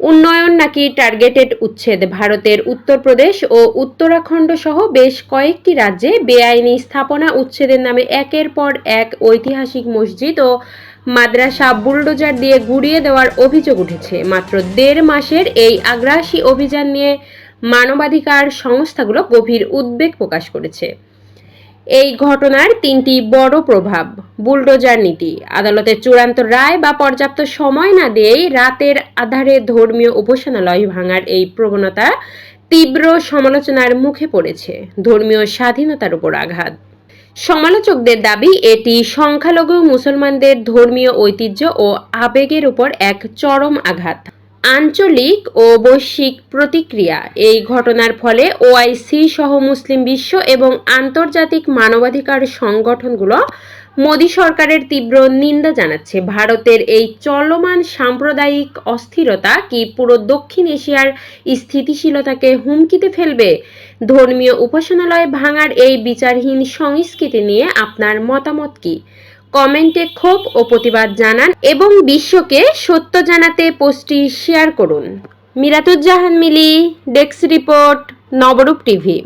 উন্নয়ন নাকি টার্গেটেড উচ্ছেদ? ভারতের উত্তরপ্রদেশ ও উত্তরাখণ্ড সহ বেশ কয়েকটি রাজ্যে বেআইনি স্থাপনা উচ্ছেদের নামে একের পর এক ঐতিহাসিক মসজিদ ও মাদ্রাসা বুলডোজার দিয়ে গুঁড়িয়ে দেওয়ার অভিযোগ উঠেছে। মাত্র ১.৫ মাসের এই আগ্রাসী অভিযান নিয়ে মানবাধিকার সংস্থাগুলো গভীর উদ্বেগ প্রকাশ করেছে। এই ঘটনার ৩টি বড় প্রভাব। বুলডোজার নীতি। আদালতের চূড়ান্ত রায় বা পর্যাপ্ত সময় না দিয়েই রাতের আঁধারে ধর্মীয় উপাসনালয় ভাঙার এই প্রবণতা তীব্র সমালোচনার মুখে পড়েছে। ধর্মীয় স্বাধীনতার উপর আঘাত। সমালোচকদের দাবি, এটি সংখ্যালঘু মুসলমানদের ধর্মীয় ঐতিহ্য ও আবেগের উপর এক চরম আঘাত। আঞ্চলিক ও বৈশ্বিক প্রতিক্রিয়া। এই ঘটনার ফলে ওআইসি সহ মুসলিম বিশ্ব এবং আন্তর্জাতিক মানবাধিকার সংগঠনগুলো মোদী সরকারের তীব্র নিন্দা জানাচ্ছে। ভারতের এই চলমান সাম্প্রদায়িক অস্থিরতা কি পুরো দক্ষিণ এশিয়ার স্থিতিশীলতাকে হুমকিতে ফেলবে? ধর্মীয় উপাসনালয় ভাঙার এই বিচারহীন সংস্কৃতি নিয়ে আপনার মতামত কি? কমেন্টে ক্ষোভ ও প্রতিবাদ জানান এবং বিশ্বকে সত্য জানাতে পোস্টটি শেয়ার করুন। মিরাতুজ্জাহান মিলি, ডেস্ক রিপোর্ট, নবরূপ টিভি।